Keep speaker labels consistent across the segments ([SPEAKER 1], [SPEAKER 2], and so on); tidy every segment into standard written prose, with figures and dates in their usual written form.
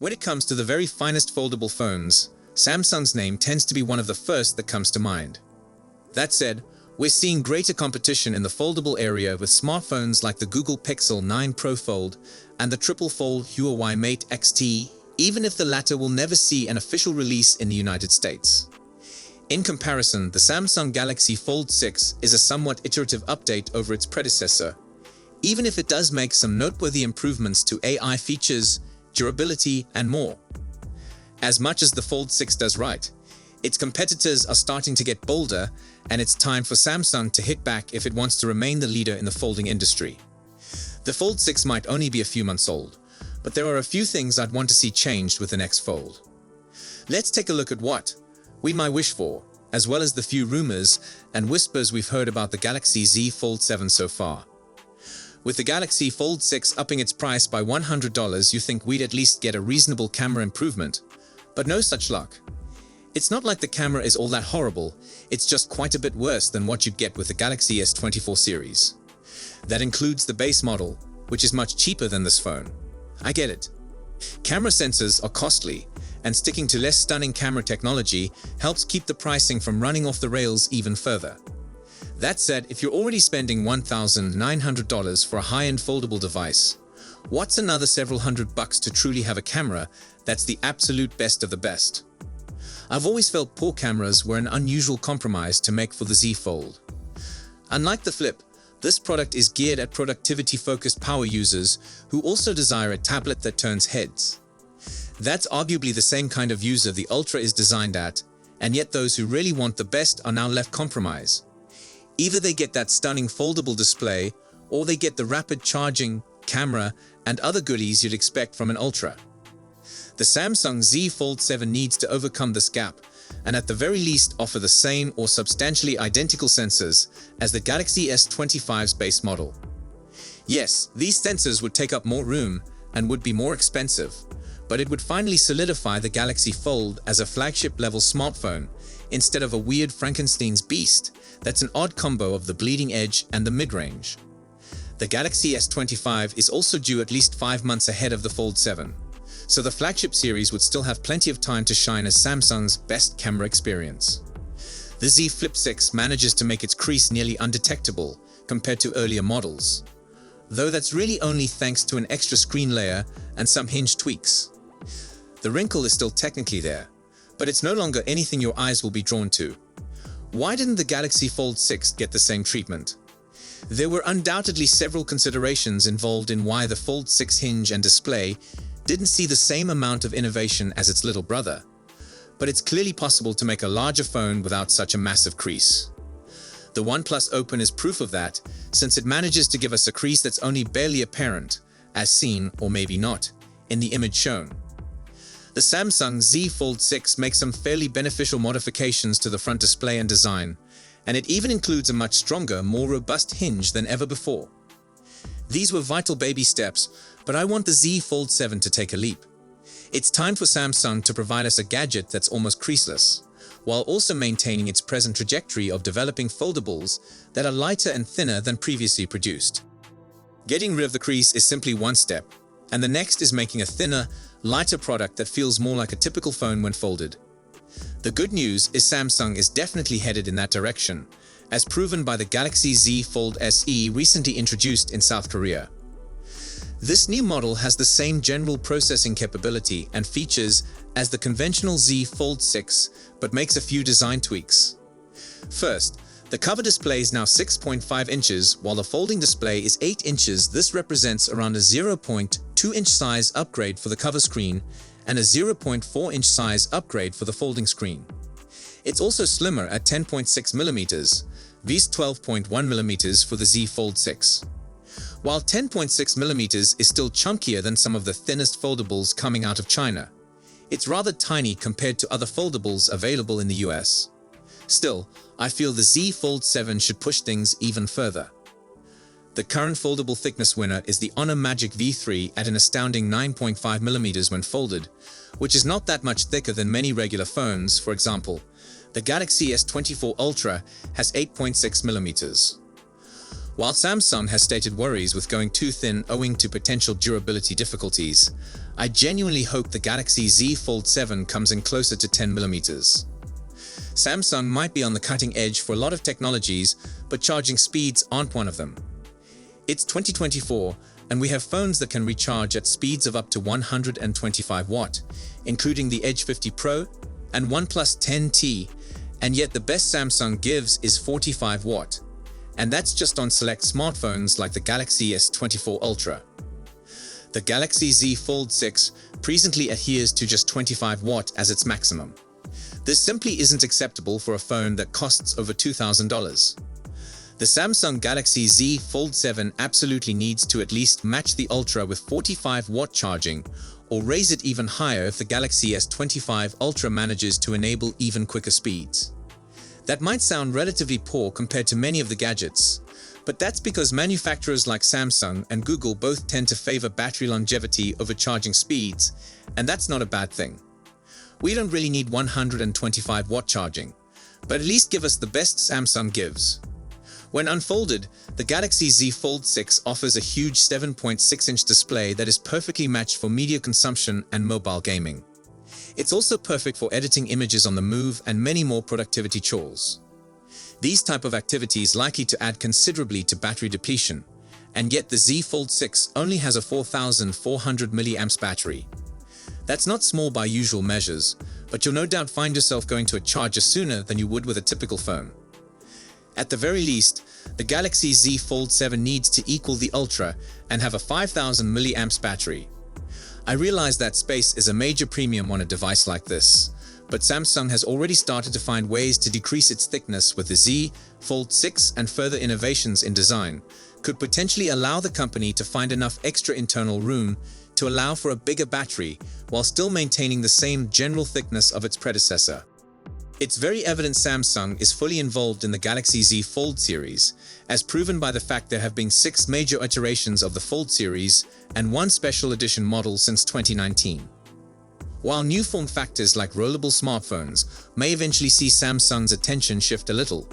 [SPEAKER 1] When it comes to the very finest foldable phones, Samsung's name tends to be one of the first that comes to mind. That said, we're seeing greater competition in the foldable area with smartphones like the Google Pixel 9 Pro Fold and the triple-fold Huawei Mate X-T, even if the latter will never see an official release in the United States. In comparison, the Samsung Galaxy Fold 6 is a somewhat iterative update over its predecessor, even if it does make some noteworthy improvements to AI features, durability, and more. As much as the Fold 6 does right, its competitors are starting to get bolder, and it's time for Samsung to hit back if it wants to remain the leader in the folding industry. The Fold 6 might only be a few months old, but there are a few things I'd want to see changed with the next Fold. Let's take a look at what we might wish for, as well as the few rumors and whispers we've heard about the Galaxy Z Fold 7 so far. With the Galaxy Fold 6 upping its price by $100, you think we'd at least get a reasonable camera improvement, but no such luck. It's not like the camera is all that horrible, it's just quite a bit worse than what you'd get with the Galaxy S24 series. That includes the base model, which is much cheaper than this phone. I get it. Camera sensors are costly, and sticking to less stunning camera technology helps keep the pricing from running off the rails even further. That said, if you're already spending $1,900 for a high-end foldable device, what's another several $100 to truly have a camera that's the absolute best of the best? I've always felt poor cameras were an unusual compromise to make for the Z Fold. Unlike the Flip, this product is geared at productivity-focused power users who also desire a tablet that turns heads. That's arguably the same kind of user the Ultra is designed at, and yet those who really want the best are now left compromised. Either they get that stunning foldable display, or they get the rapid charging, camera, and other goodies you'd expect from an Ultra. The Samsung Z Fold 7 needs to overcome this gap, and at the very least offer the same or substantially identical sensors as the Galaxy S25's base model. Yes, these sensors would take up more room and would be more expensive, but it would finally solidify the Galaxy Fold as a flagship-level smartphone instead of a weird Frankenstein's beast that's an odd combo of the bleeding edge and the mid-range. The Galaxy S25 is also due at least 5 months ahead of the Fold 7, so the flagship series would still have plenty of time to shine as Samsung's best camera experience. The Z Flip 6 manages to make its crease nearly undetectable compared to earlier models, though that's really only thanks to an extra screen layer and some hinge tweaks. The wrinkle is still technically there, but it's no longer anything your eyes will be drawn to. Why didn't the Galaxy Fold 6 get the same treatment? There were undoubtedly several considerations involved in why the Fold 6 hinge and display didn't see the same amount of innovation as its little brother, but it's clearly possible to make a larger phone without such a massive crease. The OnePlus Open is proof of that, since it manages to give us a crease that's only barely apparent, as seen, or maybe not, in the image shown. The Samsung Z Fold 6 makes some fairly beneficial modifications to the front display and design, and it even includes a much stronger, more robust hinge than ever before. These were vital baby steps, but I want the Z Fold 7 to take a leap. It's time for Samsung to provide us a gadget that's almost creaseless, while also maintaining its present trajectory of developing foldables that are lighter and thinner than previously produced. Getting rid of the crease is simply one step, and the next is making a thinner, lighter product that feels more like a typical phone when folded. The good news is Samsung is definitely headed in that direction, as proven by the Galaxy Z Fold SE recently introduced in South Korea. This new model has the same general processing capability and features as the conventional Z Fold 6, but makes a few design tweaks. First, the cover display is now 6.5 inches, while the folding display is 8 inches. This represents around a 0.2-inch size upgrade for the cover screen and a 0.4-inch size upgrade for the folding screen. It's also slimmer at 10.6 mm, vs 12.1 mm for the Z Fold 6. While 10.6 mm is still chunkier than some of the thinnest foldables coming out of China, it's rather tiny compared to other foldables available in the US. Still, I feel the Z Fold 7 should push things even further. The current foldable thickness winner is the Honor Magic V3 at an astounding 9.5 mm when folded, which is not that much thicker than many regular phones. For example, the Galaxy S24 Ultra has 8.6 mm. While Samsung has stated worries with going too thin owing to potential durability difficulties, I genuinely hope the Galaxy Z Fold 7 comes in closer to 10mm. Samsung might be on the cutting edge for a lot of technologies, but charging speeds aren't one of them. It's 2024, and we have phones that can recharge at speeds of up to 125 watt, including the Edge 50 Pro and OnePlus 10T, and yet the best Samsung gives is 45 watt. And that's just on select smartphones like the Galaxy S24 Ultra. The Galaxy Z Fold 6 presently adheres to just 25 watt as its maximum. This simply isn't acceptable for a phone that costs over $2,000. The Samsung Galaxy Z Fold 7 absolutely needs to at least match the Ultra with 45 watt charging, or raise it even higher if the Galaxy S25 Ultra manages to enable even quicker speeds. That might sound relatively poor compared to many of the gadgets, but that's because manufacturers like Samsung and Google both tend to favor battery longevity over charging speeds, and that's not a bad thing. We don't really need 125 watt charging, but at least give us the best Samsung gives. When unfolded, the Galaxy Z Fold 6 offers a huge 7.6-inch display that is perfectly matched for media consumption and mobile gaming. It's also perfect for editing images on the move and many more productivity chores. These type of activities likely to add considerably to battery depletion, and yet the Z Fold 6 only has a 4,400 mAh battery. That's not small by usual measures, but you'll no doubt find yourself going to a charger sooner than you would with a typical phone. At the very least, the Galaxy Z Fold 7 needs to equal the Ultra and have a 5,000 mAh battery. I realize that space is a major premium on a device like this, but Samsung has already started to find ways to decrease its thickness with the Z Fold 6, and further innovations in design could potentially allow the company to find enough extra internal room to allow for a bigger battery while still maintaining the same general thickness of its predecessor. It's very evident Samsung is fully involved in the Galaxy Z Fold series, as proven by the fact there have been 6 major iterations of the Fold series and 1 special edition model since 2019. While new form factors like rollable smartphones may eventually see Samsung's attention shift a little,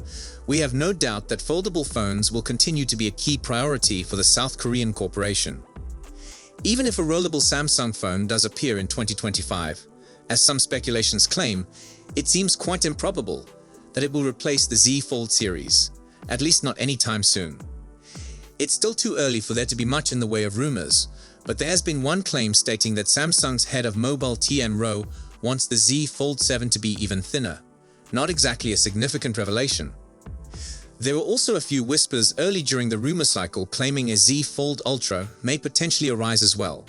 [SPEAKER 1] we have no doubt that foldable phones will continue to be a key priority for the South Korean corporation. Even if a rollable Samsung phone does appear in 2025, as some speculations claim, it seems quite improbable that it will replace the Z Fold series, at least not anytime soon. It's still too early for there to be much in the way of rumors, but there has been one claim stating that Samsung's head of mobile TM Roh wants the Z Fold 7 to be even thinner. Not exactly a significant revelation. There were also a few whispers early during the rumor cycle claiming a Z Fold Ultra may potentially arise as well.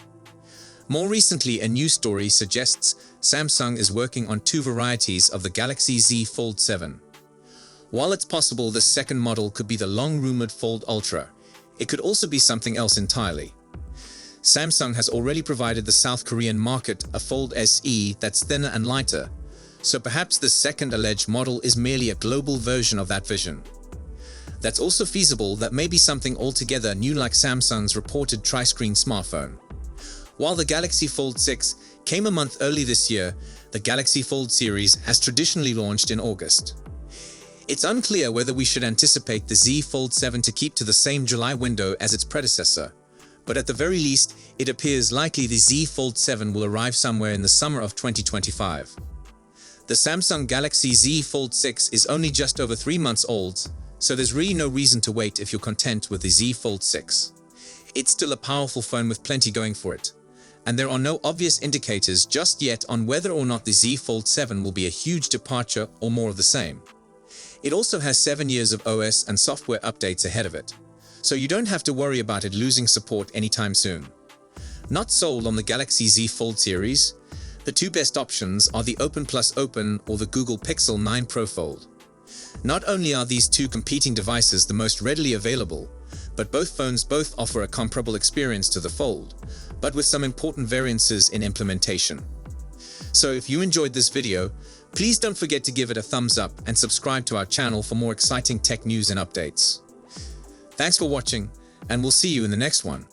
[SPEAKER 1] More recently, a news story suggests Samsung is working on 2 varieties of the Galaxy Z Fold 7. While it's possible this second model could be the long-rumored Fold Ultra, it could also be something else entirely. Samsung has already provided the South Korean market a Fold SE that's thinner and lighter, so perhaps the second alleged model is merely a global version of that vision. That's also feasible that may be something altogether new, like Samsung's reported tri-screen smartphone. While the Galaxy Fold 6 came a month early this year, the Galaxy Fold series has traditionally launched in August. It's unclear whether we should anticipate the Z Fold 7 to keep to the same July window as its predecessor, but at the very least, it appears likely the Z Fold 7 will arrive somewhere in the summer of 2025. The Samsung Galaxy Z Fold 6 is only just over 3 months old, so there's really no reason to wait if you're content with the Z Fold 6. It's still a powerful phone with plenty going for it, and there are no obvious indicators just yet on whether or not the Z Fold 7 will be a huge departure or more of the same. It also has 7 years of OS and software updates ahead of it, so you don't have to worry about it losing support anytime soon. Not sold on the Galaxy Z Fold series, the 2 best options are the Open Plus Open or the Google Pixel 9 Pro Fold. Not only are these 2 competing devices the most readily available, but both phones offer a comparable experience to the Fold, but with some important variances in implementation. So if you enjoyed this video, please don't forget to give it a thumbs up and subscribe to our channel for more exciting tech news and updates. Thanks for watching, and we'll see you in the next one.